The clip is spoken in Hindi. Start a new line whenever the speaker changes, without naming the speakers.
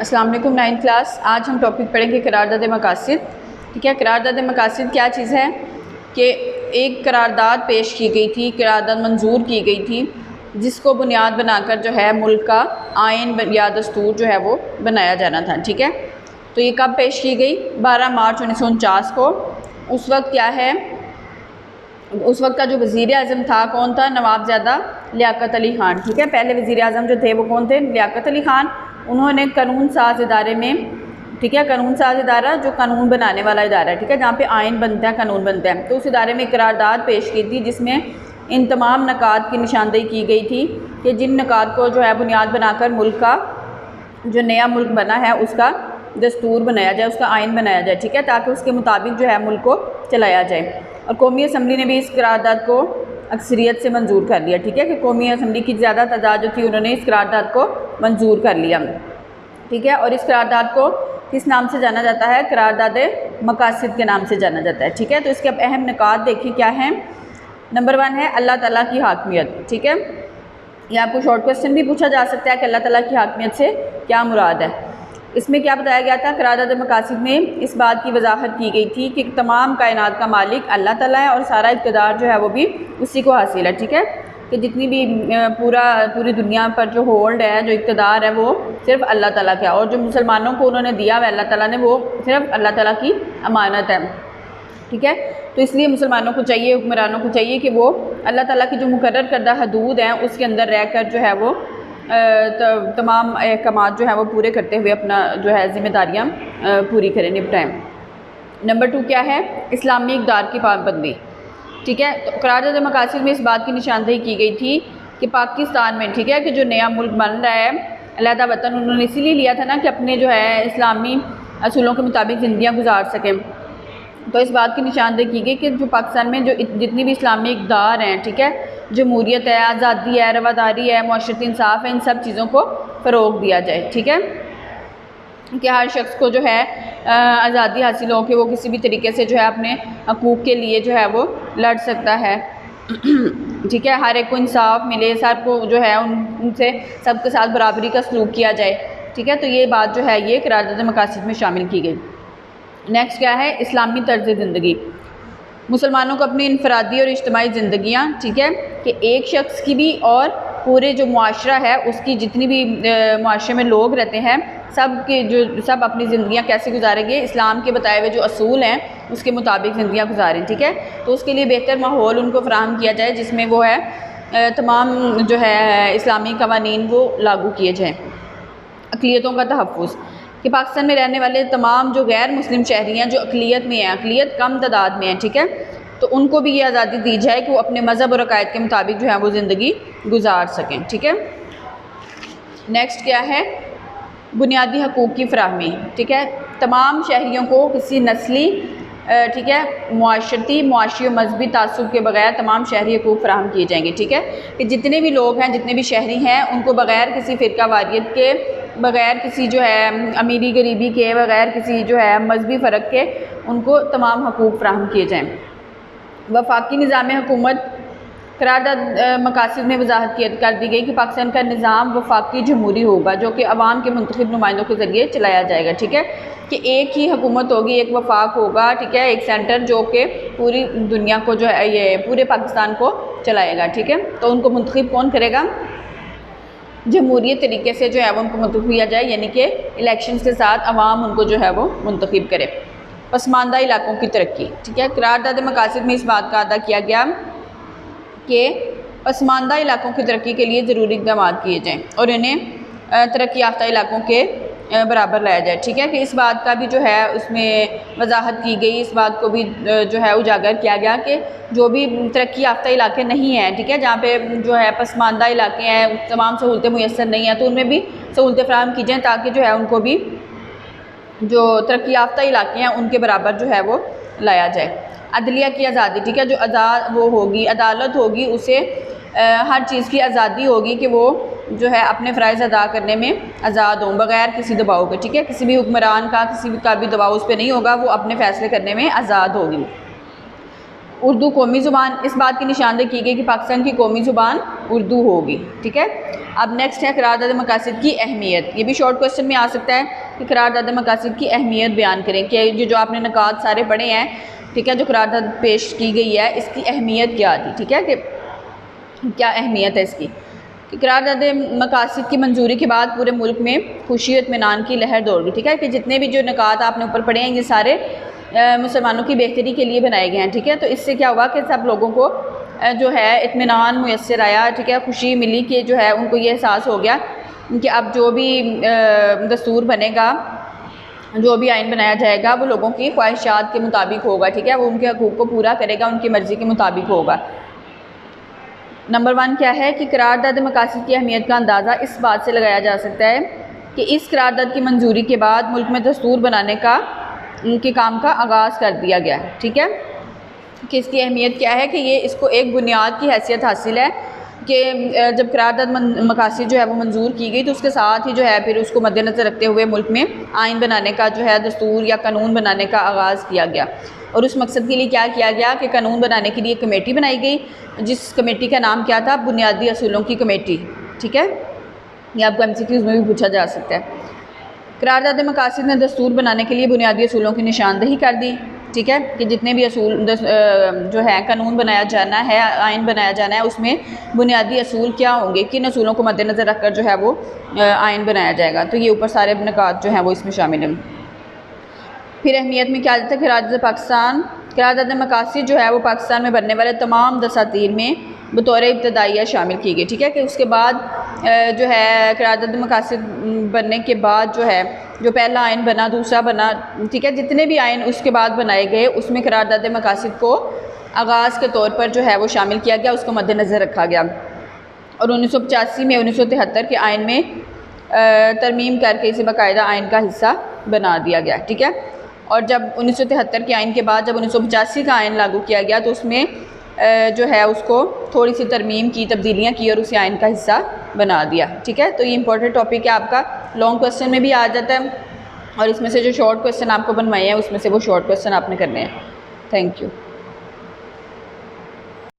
अस्सलाम वालेकुम 9th क्लास। आज हम टॉपिक पढ़ेंगे करारदाद मकासिद। ठीक है, करारदाद मकासिद क्या चीज़ है कि एक करारदाद पेश की गई थी, करारदाद मंजूर की गई थी, जिसको बुनियाद बनाकर जो है मुल्क का आइन या दस्तूर जो है वो बनाया जाना था। ठीक है, तो ये कब पेश की गई? 12 मार्च 1949 को। उस वक्त क्या है, उस वक्त का जो वज़ीर आज़म था कौन था? नवाबज़ादा लियाकत अली ख़ान। ठीक है, पहले वज़ीर आज़म जो थे वो कौन थे? लियाकत अली ख़ान। उन्होंने कानून साज इदारे में, ठीक है, कानून साज इदारा जो कानून बनाने वाला इदारा है, ठीक है, जहाँ पे आइन बनता है, कानून बनता है, तो उस इदारे में करारदाद पेश की थी जिसमें इन तमाम नकात की निशानदेही की गई थी कि जिन नकात को जो है बुनियाद बनाकर मुल्क का जो नया मुल्क बना है उसका दस्तूर बनाया जाए, उसका आइन बनाया जाए। ठीक है, ताकि उसके मुताबिक जो है मुल्क को चलाया जाए। और कौमी असम्बली ने भी इस करारदाद को अक्सरियत से मंजूर कर लिया। ठीक है, कि कौमी असम्बली की ज़्यादा तादाद जो थी उन्होंने इस करारदाद को मंजूर कर लिया। ठीक है, और इस करारदाद को किस नाम से जाना जाता है? करारदाद मकासिद के नाम से जाना जाता है। ठीक है, तो इसके अब अहम निकात देखिए क्या हैं। नंबर 1 है अल्लाह ताला की हाकमियत। ठीक है, ये आपको शॉर्ट क्वेश्चन भी पूछा जा सकता है कि अल्लाह ताला की हाकमियत से क्या मुराद है। इसमें क्या बताया गया था? करारदाद मकासिद में इस बात की वजाहत की गई थी कि तमाम कायनात का मालिक अल्लाह ताला है और सारा इक़्तिदार जो है वो भी उसी को हासिल है। ठीक है, कि जितनी भी पूरी दुनिया पर जो होल्ड है, जो इक़्तिदार है, वो सिर्फ़ अल्लाह ताला का है, और जो मुसलमानों को उन्होंने दिया हुआ अल्लाह ताला ने, वो सिर्फ़ अल्लाह ताला की अमानत है। ठीक है, तो इसलिए मुसलमानों को चाहिए, हुक्मरानों को चाहिए कि वो अल्लाह ताला की जो मुकर्रर करदा हदूद हैं उसके अंदर रह कर जो है वो तमाम अहकामात जो है वो पूरे करते हुए अपना जो है ज़िम्मेदारियाँ पूरी करें, निपटाएँ। नंबर 2 क्या है? इस्लामी इक़दार की पाबंदी। ठीक है, तो करारदाद मकासिद में इस बात की निशानदेही की गई थी कि पाकिस्तान में, ठीक है, कि जो नया मुल्क बन रहा है, अलहदा वतन उन्होंने इसीलिए लिया था ना कि अपने जो है इस्लामी असूलों के मुताबिक ज़िंदगियाँ गुजार सकें। तो इस बात की निशानदेही की गई कि जो पाकिस्तान में जो जितनी भी इस्लामी इक़दार हैं, ठीक है, जमहूरियत है, आज़ादी है, रवादारी है, मुआशरती इंसाफ है, इन सब चीज़ों को फ़रोग़ दिया जाए। ठीक है, कि हर शख्स को जो है आज़ादी हासिल हो कि वो किसी भी तरीके से जो है अपने हकूक़ के लिए जो है वो लड़ सकता है। ठीक है, हर एक को इंसाफ मिले, सबको जो है उनसे सबके साथ बराबरी का सलूक किया जाए। ठीक है, तो ये बात जो है ये करारदाद मकासिद में शामिल की गई। नेक्स्ट क्या है? इस्लामी तर्ज़ ज़िंदगी। मुसलमानों को अपनी इनफरादी और इज्तिमाई ज़िंदगियाँ, ठीक है, कि एक शख्स की भी और पूरे जो मुआशरा है उसकी जितनी भी मुआशरे में लोग रहते हैं सब अपनी ज़िंदगियाँ कैसे गुजारेंगे? इस्लाम के बताए हुए जो असूल हैं उसके मुताबिक ज़िंदगियाँ गुजारें। ठीक है, तो उसके लिए बेहतर माहौल उनको फराहम किया जाए जिसमें वो है तमाम जो है इस्लामी क़वानीन वो लागू किए जाएँ। अक़लियतों का तहफ़्फ़ुज़, कि पाकिस्तान में रहने वाले तमाम जो गैर मुस्लिम शहरी हैं जो अक़लियत में हैं, अक़लियत कम तादाद में है, ठीक है, तो उनको भी ये आज़ादी दी जाए कि वो अपने मज़हब और अक़ायद के मुताबिक जो है वो ज़िंदगी गुजार सकें। ठीक है, नेक्स्ट क्या है? बुनियादी हकूक़ की फ़राहमी। ठीक है, तमाम शहरियों को किसी नस्ली, ठीक है, मुआशरती, मुआशी और मजहबी तासुब के बगैर तमाम शहरी हकूक़ फ़राहम किए जाएंगे। ठीक है, कि जितने भी लोग हैं, जितने भी शहरी हैं, उनको बग़ैर किसी फ़िरका वारियत के, बग़ैर किसी जो है अमीरी गरीबी के, बग़ैर किसी जो है मजहबी फ़र्क के, उनको तमाम हकूक़ फ़राहम किए जाएँ। वफ़ाक़ी निज़ाम हुकूमत। करारदाद मकासिद में वजाहत कर दी गई कि पाकिस्तान का निज़ाम वफ़ाक़ी जमहूरी होगा जो कि अवाम के मुंतखब नुमाइंदों के ज़रिए चलाया जाएगा। ठीक है, कि एक ही हुकूमत होगी, एक वफ़ाक़ होगा, ठीक है, एक सेंटर जो कि पूरी दुनिया को जो है ये पूरे पाकिस्तान को चलाएगा। ठीक है, तो उनको मुंतखब कौन करेगा? जमहूरियत तरीके से जो है वो उनको मुंतखब किया जाए, यानी कि इलेक्शंस के साथ अवाम उनको जो है वो मुंतखब करे। पसमानदा इलाकों की तरक्की। ठीक है, करारदाद मकासिद में इस बात का अदा किया गया कि पसमानदा इलाकों की तरक्की के लिए ज़रूरी इक़दाम किए जाएँ और इन्हें तरक्की याफ्ता इलाकों के बराबर लाया जाए। ठीक है, कि इस बात का भी जो है उसमें वजाहत की गई, इस बात को भी जो है उजागर किया गया कि जो भी तरक्की याफ्ता इलाके नहीं हैं, ठीक है, जहाँ पे जो है पसमानदा इलाके हैं, तमाम सहूलतें मुयस्सर नहीं हैं, तो उनमें भी सहूलतें फराहम की जाएँ ताकि जो है उनको भी जो तरक्की याफ्ता इलाके हैं उनके बराबर जो है वो लाया जाए। अदलिया की आज़ादी। ठीक है, जो वो होगी, अदालत होगी, उसे हर चीज़ की आज़ादी होगी कि वो जो है अपने फ़राइज़ अदा करने में आज़ाद हों बग़ैर किसी दबाव के। ठीक है, किसी भी हुक्मरान का, किसी का भी दबाव उस पर नहीं होगा, वो अपने फ़ैसले करने में आज़ाद होगी। उर्दू कौमी ज़ुबान, इस बात की निशानदेही की गई कि पाकिस्तान की कौमी ज़ुबान उर्दू होगी। ठीक है, अब नेक्स्ट है करारदाद मकासिद की अहमियत। ये भी शॉर्ट क्वेश्चन में आ सकता है कि करारदाद मकासिद की अहमियत बयान करें कि ये जो आपने नकात सारे पढ़े हैं, ठीक है, जो करारदाद पेश की गई है इसकी अहमियत क्या थी। ठीक है, कि क्या अहमियत है इसकी कि करारदाद मकासिद की मंजूरी के बाद पूरे मुल्क में खुशी और इत्मीनान की लहर दौड़ गई। ठीक है, कि जितने भी जो नकात आपने ऊपर पढ़े हैं ये सारे मुसलमानों की बेहतरी के लिए बनाए गए हैं। ठीक है, तो इससे क्या हुआ कि सब लोगों को जो है इत्मीनान मुयस्सर आया। ठीक है, खुशी मिली कि जो है उनको ये एहसास हो गया कि अब जो भी दस्तूर बनेगा, जो भी आइन बनाया जाएगा वो लोगों की ख्वाहिशात के मुताबिक होगा। ठीक है, वो उनके हकूक़ को पूरा करेगा, उनकी मर्ज़ी के मुताबिक होगा। नंबर 1 क्या है कि करारदाद मकासिद की अहमियत का अंदाज़ा इस बात से लगाया जा सकता है कि इस करारदाद की मंजूरी के बाद मुल्क में दस्तूर बनाने का उनके काम का आगाज़ कर दिया गया। ठीक है, कि इसकी अहमियत क्या है कि ये इसको एक बुनियाद की हैसियत हासिल है कि जब करारदाद मकासिद जो है वो मंजूर की गई तो उसके साथ ही जो है फिर उसको मद्देनज़र रखते हुए मुल्क में आइन बनाने का जो है दस्तूर या कानून बनाने का आगाज़ किया गया। और उस मकसद के लिए क्या किया गया कि कानून बनाने के लिए एक कमेटी बनाई गई, जिस कमेटी का नाम क्या था, बुनियादी असूलों की कमेटी। ठीक है, ये आपको MCQs में भी पूछा जा सकता है। करारदाद मकासिद ने दस्तूर बनाने के लिए बुनियादी असूलों की निशानदेही कर दी। ठीक है, कि जितने भी असूल जो है कानून बनाया जाना है, आइन बनाया जाना है, उसमें बुनियादी असूल क्या होंगे, किन असूलों को मद्देनज़र रख कर जो है वो आइन बनाया जाएगा। तो ये ऊपर सारे नकात जो हैं वो इसमें शामिल हैं। फिर अहमियत में क्या आता है, करारदाद मकासिद जो है वो पाकिस्तान में बनने वाले तमाम दसातीर में बतौर इब्तदाइया शामिल की गई। ठीक है, कि उसके बाद जो है करारदाद मकासिद बनने के बाद जो है जो पहला आइन बना, दूसरा बना, ठीक है, जितने भी आइन उसके बाद बनाए गए उसमें करारदाद मकासिद को आगाज़ के तौर पर जो है वो शामिल किया गया, उसको मद्देनज़र रखा गया। और 1985 में 1973 के आइन में तरमीम करके इसे बाकायदा आइन का हिस्सा बना दिया गया। ठीक है, और जब 1973 के आइन के बाद जब 1985 का आइन लागू किया गया तो उसमें जो है उसको थोड़ी सी तरमीम की, तब्दीलियाँ की और उसे आइन का हिस्सा बना दिया। ठीक है, तो ये इंपॉर्टेंट टॉपिक है आपका, लॉन्ग क्वेश्चन में भी आ जाता है और इसमें से जो शॉर्ट क्वेश्चन आपको बनवाए हैं उसमें से वो शॉर्ट क्वेश्चन आपने करने हैं। Thank you.